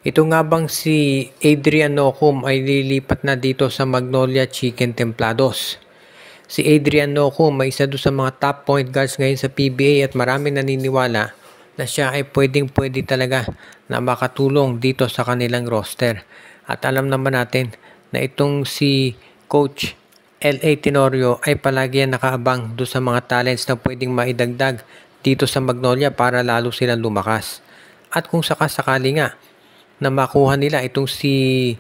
Ito nga bang si Adrian Nocum ay lilipat na dito sa Magnolia Chicken Templados? Si Adrian Nocum ay isa doon sa mga top point guards ngayon sa PBA at marami naniniwala na siya ay pwedeng-pwede talaga na makatulong dito sa kanilang roster. At alam naman natin na itong si Coach L.A. Tenorio ay palagi yan nakaabang doon sa mga talents na pwedeng maidagdag dito sa Magnolia para lalo silang lumakas. At kung sakasakali nga na makuha nila itong si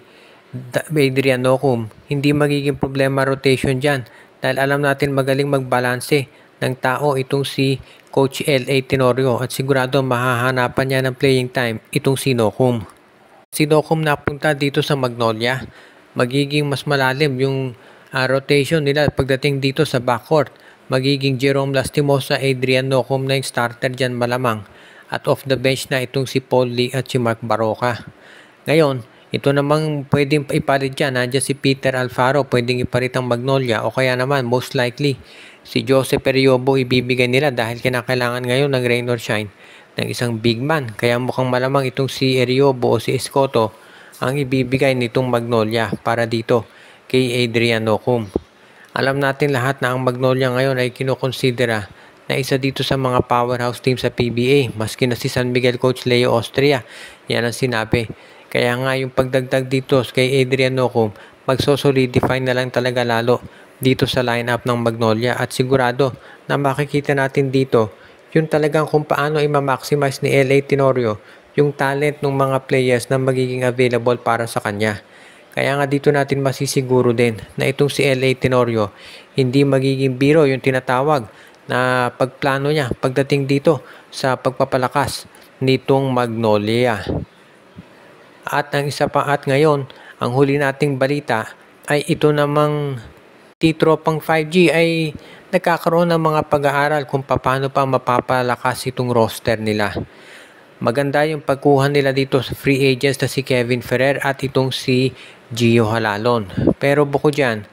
Adrian Nocum, hindi magiging problema rotation dyan dahil alam natin magaling magbalanse ng tao itong si Coach L.A. Tenorio at sigurado mahahanapan niya ng playing time itong si Nocum. Si Nocum napunta dito sa Magnolia, magiging mas malalim yung rotation nila pagdating dito sa backcourt. Magiging Jerome Lastimosa, Adrian Nocum na yung starter dyan malamang. At off the bench na itong si Paul Lee at si Mark Baroka. Ngayon, ito namang pwedeng ipalit dyan. Nandiyan si Peter Alfaro, pwedeng ipalit ang Magnolia. O kaya naman, most likely, si Joseph Periobo ibibigay nila dahil kinakailangan ngayon ng rain or shine ng isang big man. Kaya mukhang malamang itong si Eriobo o si Escoto ang ibibigay nitong Magnolia para dito kay Adrian Nocum. Alam natin lahat na ang Magnolia ngayon ay kinukonsidera na isa dito sa mga powerhouse team sa PBA. Maski na si San Miguel coach Leo Austria, yan ang sinabi. Kaya nga yung pagdagdag dito kay Adrian Nocum, magsosolidify na lang talaga lalo dito sa lineup ng Magnolia at sigurado na makikita natin dito yung talagang kung paano i-maximize ni L.A. Tenorio yung talent ng mga players na magiging available para sa kanya. Kaya nga dito natin masisiguro din na itong si L.A. Tenorio hindi magiging biro yung tinatawag na pagplano niya pagdating dito sa pagpapalakas nitong Magnolia. At ang isa pa at ngayon, ang huli nating balita ay ito namang T-Tropang 5G ay nagkakaroon ng mga pag-aaral kung paano pa mapapalakas itong roster nila. Maganda yung pagkuha nila dito sa free agents na si Kevin Ferrer at itong si Gio Halalon. Pero bukod dyan,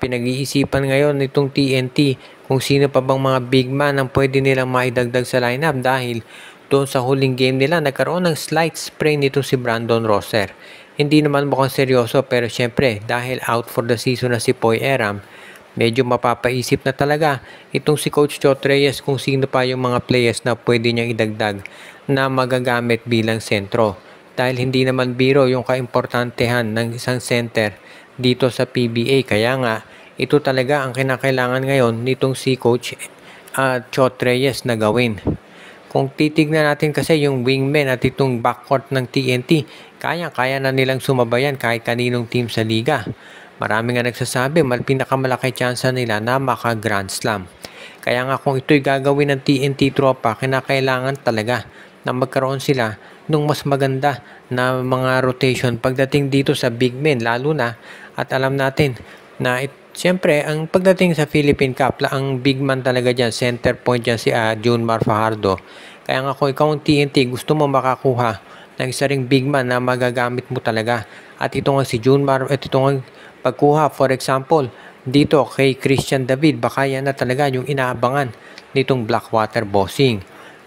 pinag-iisipan ngayon nitong TNT kung sino pa bang mga big man ang pwede nilang maidagdag sa lineup dahil doon sa huling game nila nagkaroon ng slight sprain nito si Brandon Rosser. Hindi naman mukhang seryoso pero syempre dahil out for the season na si Poy Eram, medyo mapapaisip na talaga itong si Coach Chot Reyes kung sino pa yung mga players na pwede niyang idagdag na magagamit bilang sentro. Dahil hindi naman biro yung kaimportantehan ng isang center dito sa PBA. Kaya nga, ito talaga ang kinakailangan ngayon nitong si Coach Chot Reyes na gawin. Kung titignan natin kasi yung wingman at itong backcourt ng TNT, kaya na nilang sumabayan kahit kaninong team sa liga. Marami nga nagsasabi, pinakamalaki tsansa nila na maka-Grand Slam. Kaya nga kung ito'y gagawin ng TNT tropa, kinakailangan talaga na magkaroon sila nung mas maganda na mga rotation pagdating dito sa big men lalo na at alam natin na siyempre ang pagdating sa Philippine Cup ang big man talaga dyan, center point dyan si Junmar Fajardo. Kaya nga kung ikaw ang TNT gusto mo makakuha ng isa ring big man na magagamit mo talaga at ito nga si Junmar at ito nga pagkuha for example dito kay Christian David, baka yan na talaga yung inaabangan nitong Blackwater Bossing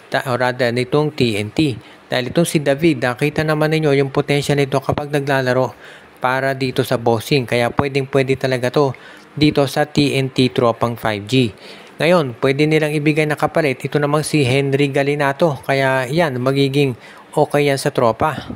o rather nitong TNT. Dahil itong si David, nakita naman ninyo yung potential nito kapag naglalaro para dito sa bossing. Kaya pwede talaga to dito sa TNT Tropang 5G. Ngayon, pwede nilang ibigay na kapalit. Ito namang si Henry Galinato. Kaya yan, magiging okay yan sa tropa.